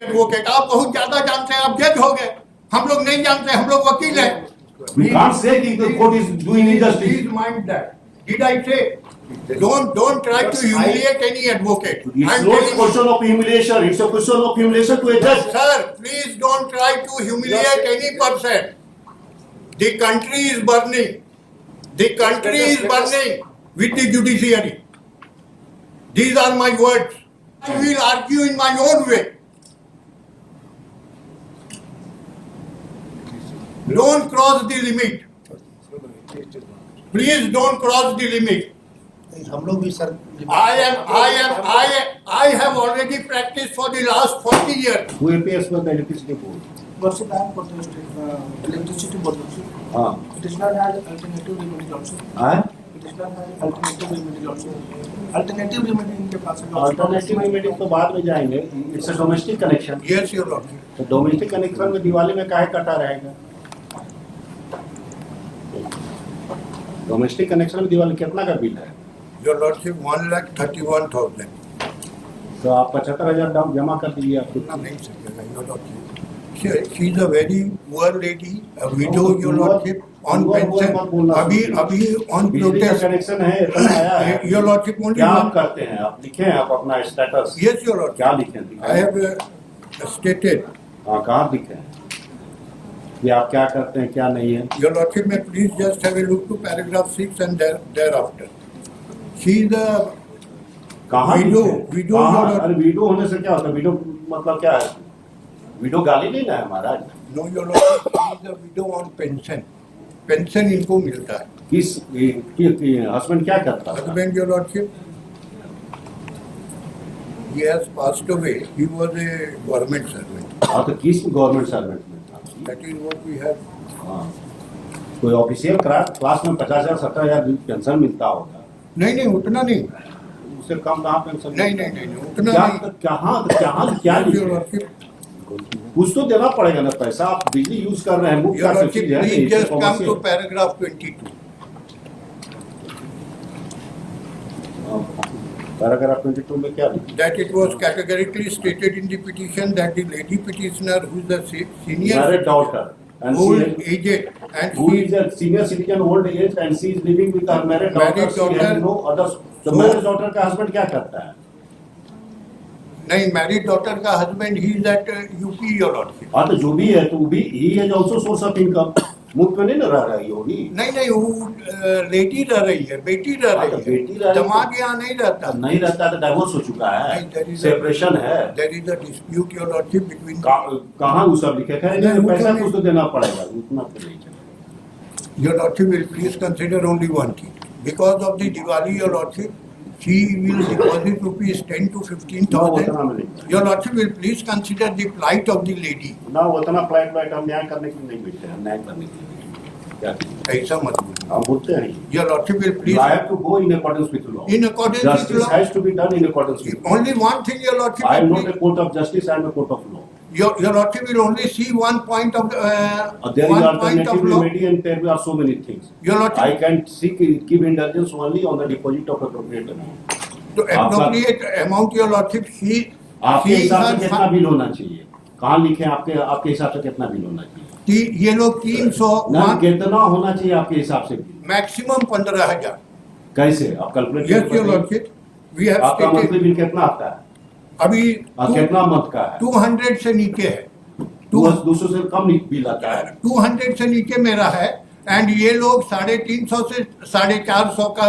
Advocate आप बहुत ज्यादा जानते हैं, आप जज हो गए, हम लोग नहीं जानते, हम लोग वकील हैं। We can't say that the court is doing injustice. Please mind that. Did I say? Don't try to humiliate any advocate. It's I'm not a telling you. question of humiliation. It's a question of humiliation to a judge. Sir, please don't try to humiliate any person. The country is burning. The country is burning with the judiciary. These are my words. I will argue in my own way. Don't cross the limit. Please don't cross the limit. हम लोग भी sir I have already practiced for the last 40 years. Who appears for the electricity board? Worship and for the electricity board. It is not had alternative remedy also. It is not had alternative remedy also. Alternative remedy इनके पास है. Alternative remedy तो बाद में जाएंगे. It's a domestic connection. Yes, your lord. तो domestic connection में दिवाली में काहे कटा रहेगा? Domestic connection में दिवाली कितना का बिल है? Your lordship 1,31,000. तो आप 75,000 डाउन जमा कर दीजिए आप. इतना नहीं सकेगा your lordship. She is a very poor lady, a widow, your lordship, on pension. अभी on बिजली का protest. कनेक्शन है इतना आया है. Your lordship only क्या आप one. करते हैं? आप लिखें आप अपना स्टेटस. Yes, your lordship. क्या लिखें? I have stated. हाँ कहाँ लिखें? कि आप क्या करते हैं क्या नहीं है? Your lordship may please just have a look to paragraph 6 and thereafter. She is a कहाँ widow. लिखे? Widow, कहाँ? your lord- अरे वीडो होने से क्या होता है? वीडो मतलब क्या है? वीडो गाली नहीं ना है महाराज. No, your lordship, she is a widow on pension. Pension इनको मिलता है. किस हस्बैंड क्या करता है? Husband, your lordship, he has passed away. He was a government servant. हाँ तो किस गवर्नमेंट सर्वेंट में था? That is what we have. हाँ कोई ऑफिशियल क्लास में 50,000 70,000 पेंशन मिलता होगा. नहीं उतना नहीं. उससे कम कहाँ पेंशन? नहीं उतना क्या नहीं. कहाँ क्या Your लिखे? lordship, कुछ तो देना पड़ेगा ना पैसा. आप बिजली यूज कर रहे हैं मुफ्त your का lordship, सब्सिडी है please नहीं, just तो come to commercial. paragraph 22. Paragraph 22 में क्या लिखा? That it was categorically stated in the petition that the lady petitioner, who is the senior, Married daughter and old she aged, and who she is a senior citizen old age and she is living with her married daughter. Married She has daughter. no other. तो So- married daughter का husband क्या करता है? नहीं married daughter का husband he is at UP, your lordship. हाँ तो जो भी है तो भी ही है ऑल्सो सोर्स ऑफ इनकम. मुफ्त में नहीं ना रह रही होगी. नहीं वो लेडी रह रही है, बेटी रह हाँ, तो रही बेटी रह है. रही है. दमाद यहाँ नहीं रहता. नहीं रहता तो डाइवोर्स हो चुका नहीं, there है. is a- सेपरेशन है. There is a dispute, your lordship, between. कहाँ वो सब लिखे है? नहीं, पैसा नहीं। कुछ तो देना पड़ेगा. उतना तो नहीं चलेगा. Your lordship will please consider only one thing. Because of the Diwali, your lordship, she will deposit rupees 10 to ना 15,000. उतना में नहीं. Your lordship will please consider the plight of the lady. ना उतना फ्लाइट वाइट हम न्याय करने के लिए नहीं बैठे हैं. न्याय करने के लिए क्या ऐसा मत बोलो. हम बोलते हैं. Your lordship will please, You have to go in accordance with law. in accordance with Justice law. has to be done in accordance with law. Only one thing, your lordship. I am will not a please- court of justice. I am a court of law. Your lordship will only see one point of There is one point alternative of law. remedy and there are so many things. Your lordship, I can give indulgence only on the deposit of appropriate amount. to appropriate amount, your lordship, आपके she हिसाब से is कितना bill होना चाहिए? कहाँ लिखे आपके हिसाब से कितना बिल होना चाहिए? ये लोग 300 ना कितना होना चाहिए आपके हिसाब से? मैक्सिमम 15,000. कैसे आप calculate Yes, your lordship, we have आपका मंथली stated. बिल कितना आता है? अभी कितना मंथ का है? 200 से नीचे है. 200 से कम बिल आता है. 200 से नीचे मेरा है. एंड ये लोग 350 से 450 का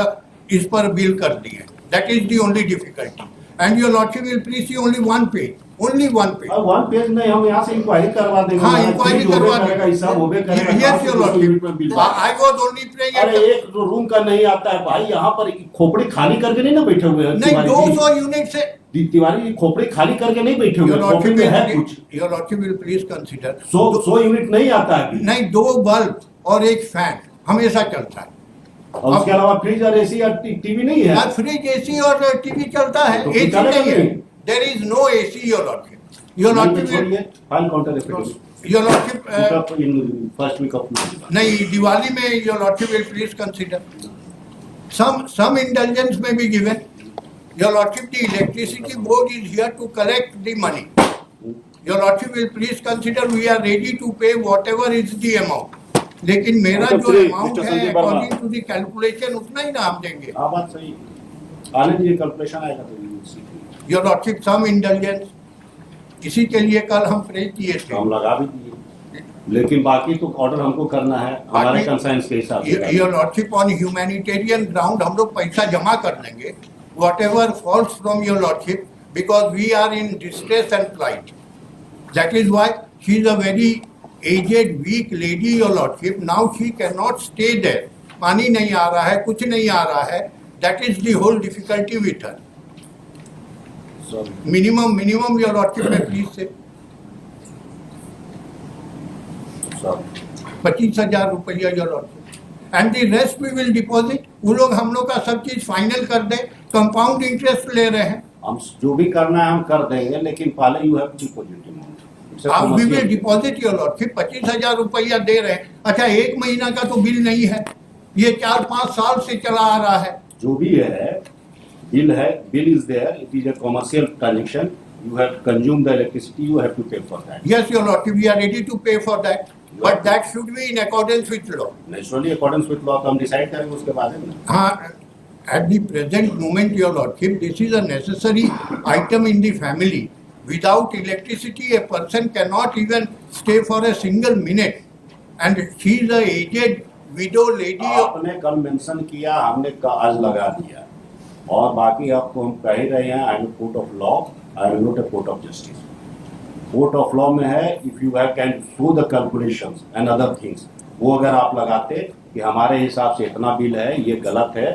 इस पर बिल कर दिए. That is the only difficulty. And your lordship will please see only one page. Only one page. अब वन पेज नहीं, हम यहाँ से इंक्वायरी करवा देंगे. हाँ, इंक्वायरी करवा देगा, हिसाब होबे करेगा. Yes, your lordship. Bill I was only praying at अरे एक रूम का नहीं आता है भाई. यहाँ पर खोपड़ी खाली करके नहीं ना बैठे हुए हैं. नहीं 200 यूनिट से. तिवारी जी खोपड़ी खाली करके नहीं बैठे हुए योर हैं. खोपड़ी में है कुछ. Lordship, your lordship will please consider. 100 unit नहीं आता है अभी. नहीं 2 बल्ब और एक फैन हमेशा चलता है. और उसके अलावा फ्रिज और एसी और टीवी नहीं है. फ्रिज, एसी और टीवी चलता है. तो एसी चलेगा नहीं है. नहीं. There is no AC, your lordship. Your lordship छोड़िए. File counter affidavit. Your lordship in first week of November. नहीं दिवाली में your lordship will please consider. some indulgence may be given. Your lordship, the electricity board is here to collect the money. Your Lordship will please consider we are ready to pay whatever is the amount. लेकिन मेरा मतलब जो Shri amount mister है Sandeep Verma. According to the calculation उतना ही ना हम देंगे. हाँ बात सही है। आने दीजिए कैलकुलेशन आएगा तो you will see। Your lordship some intelligence, इसी के लिए कल हम प्रेज किए तो थे. हम लगा भी दिए, लेकिन बाकी तो ऑर्डर हमको करना है हमारे कंसाइंस के हिसाब से। Your lordship on humanitarian ground हम लोग पैसा जमा कर लेंगे, whatever falls from your lordship, because we are in distress and flight. That is why she is a very aged weak lady your lordship. Now she can not stay there. पानी नहीं आ रहा है, कुछ नहीं आ रहा है. That is the whole difficulty with her. Sorry. Minimum your lordship में प्लीज से 25,000 रुपया your lordship, and the rest we will deposit. वो लोग हम लोग का सब चीज फाइनल कर दे. कंपाउंड इंटरेस्ट ले रहे हैं. हम जो भी करना है हम कर देंगे, लेकिन पहले you have to deposit amount. आप we will deposit your lordship. 25,000 रुपया दे रहे हैं. अच्छा, एक महीना का तो बिल नहीं है, ये 4-5 साल से चला आ रहा है. जो भी है, bill is there, it is a commercial transaction, you have consume the electricity, you have to pay for that. Yes your lordship, we are ready to pay for that, but that should be in accordance with law. Naturally accordance with law तो हम decide करेंगे उसके बाद में। हाँ, at the present moment your lordship, this is a necessary item in the family. Without electricity a person cannot even stay for a single minute, and she is a aged widow lady. आपने कल mention किया, हमने आज लगा दिया, और बाकी आपको हम कह ही रहे हैं, I am court of law, I am not a court of justice. Court of law में है, if you have can show the calculations and other things, वो अगर आप लगाते कि हमारे हिसाब से इतना बिल है, ये गलत है,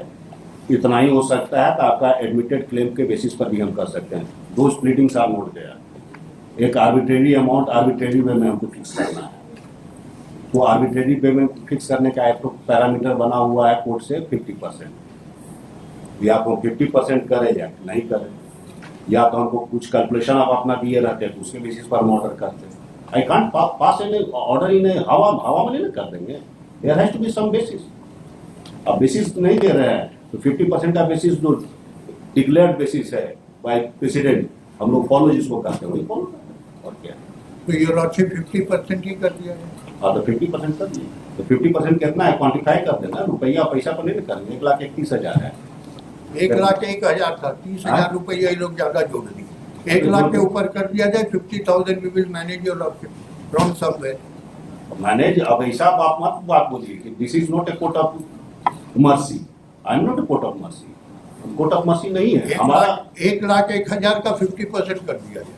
इतना ही हो सकता है, तो आपका एडमिटेड क्लेम के बेसिस पर भी हम कर सकते हैं. दो स्प्लिटिंग्स आर नोट देयर. एक आर्बिट्रेरी अमाउंट आर्बिट्रेरी वे में हमको फिक्स करना है, तो आर्बिट्रेरी वे में फिक्स करने का एक तो पैरामीटर बना हुआ है कोर्ट से 50%. या तो 50% करें या नहीं करें, या तो हमको कुछ कैलकुलेशन आप अपना दिए रहते हैं तो उसके बेसिस पर हम ऑर्डर करते हैं. I can't pass in order in हवा में नहीं कर देंगे. There has to be some basis. अब बेसिस नहीं दे रहे हैं तो 50% का बेसिस जो डिक्लेयर्ड बेसिस है बाय प्रेसिडेंट, हम लोग फॉलो जिसको करते हैं वही फॉलो करते हैं, और क्या. तो योर लॉर्डशिप 50% ही कर दिया है. हाँ, तो 50% कर दिए. तो 50% कितना है, क्वान्टिफाई कर देना. रुपया पैसा पर नहीं करेंगे. 1,31,000 है. 1,01,000 था, 30,000 रुपया ये लोग ज्यादा जोड़ दिए. 1 लाख के ऊपर कर दिया जाए. 50,000 we will manage your lordship from somewhere. Manage. अब ऐसा आप मत बात बोलिए कि this is not a court of mercy. I am not a court of mercy. Court of mercy नहीं है हमारा. 1,01,000 का 50% कर दिया जाए.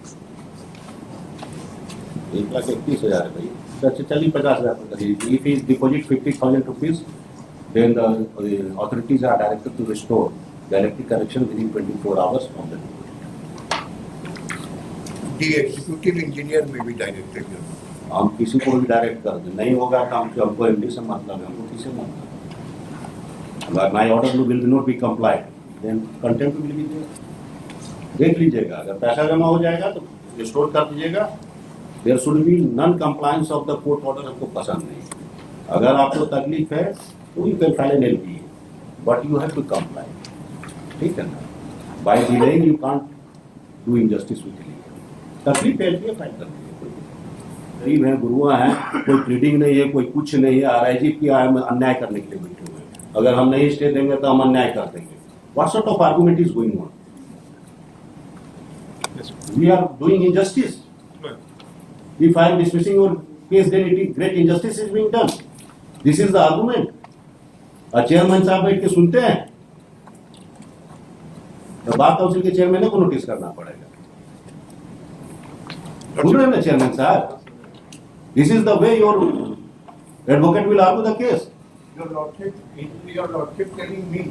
1,31,000 है भाई. अच्छा, चलिए 50,000 कर दीजिए. If is deposit 50,000 rupees, then the authorities are directed to restore the electric connection within 24 hours from the deposit. The executive engineer may be directed. हम किसी को भी डायरेक्ट कर दें. नहीं होगा तो हमको एमडी से मतलब है, हमको किसी मतलब. My order will not be complied, then contempt will be there. देख लीजिएगा, अगर पैसा जमा हो जाएगा तो रिस्टोर कर दीजिएगा. There should be non compliance of the court order. हमको पसंद नहीं. अगर आपको तकलीफ है तो you can file an LPA, but you have to comply. ठीक है ना. By delaying you can't do injustice with legal. तकलीफ है, LPA फाइल कर दीजिए. गरीब हैं, गुरुआ हैं, कोई प्लीडिंग नहीं है, कोई कुछ नहीं है. आरआईजी की अन्याय करने के लिए बैठे हुए हैं. अगर हम नहीं स्टे देंगे तो हम अन्याय कर देंगे. What sort of argument is going on? We are doing injustice. If I am dismissing your case, then it is great injustice is being done. This is the argument. Chairman साहब बैठ के सुनते हैं तो बात काउंसिल के chairman को notice करना पड़ेगा. सुन रहे ना चेयरमैन साहब? This is the way your advocate will argue the case. Your lordship telling me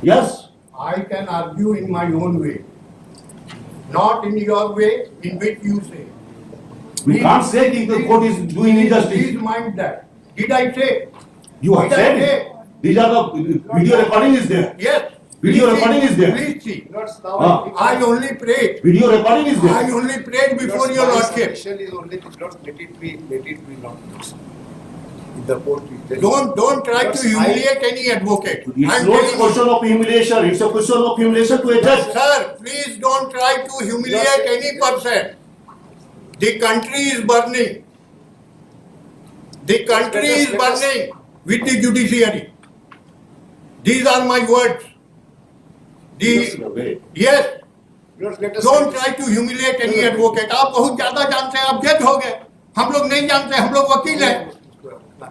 Yes. I can argue in my own way, not in your way in which you say. We can't say that the court is doing injustice. Please mind that. Did I say? You have Did I said say? these are the video recording is there. Yes. Video Please recording see. is there. Please see. हाँ. I only prayed. Video recording is I there. only prayed before your lordship. Special is only to not let it be not. The court is there. Don't try to humiliate any advocate. It's I'm not a telling you. question of humiliation. It's a question of humiliation to a judge. Sir, please don't try to humiliate any person. The country is burning. The country is burning with the judiciary. These are my words. Yes, The wait. yes. Let us Don't try to humiliate any advocate. आप बहुत ज्यादा जानते हैं, आप जज हो गए. हम लोग नहीं जानते, हम लोग वकील हैं.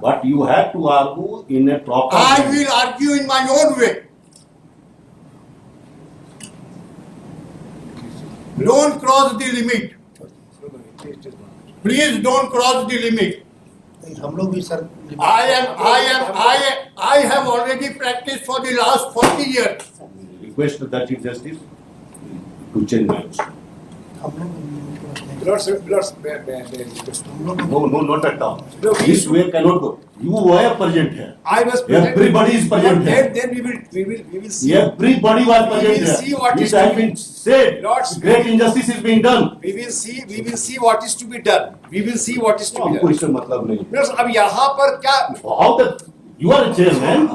But you have to argue in a proper I way. will argue in my own way. Don't cross the limit. Please don't cross the limit. हम लोग भी sir I have already practiced for the last 40 years. Request that Chief Justice to change my answer. हम लोग No, not at all. No, This way cannot go. You were present here. I was present. Everybody is present here. Then we will see. Everybody was present We will here. see what It is has to be- been said. Lords- Great injustice is being done. We will see what is to be done. We will see what is to be हमको done. इससे मतलब नहीं. अब यहाँ पर क्या How the you are a chairman.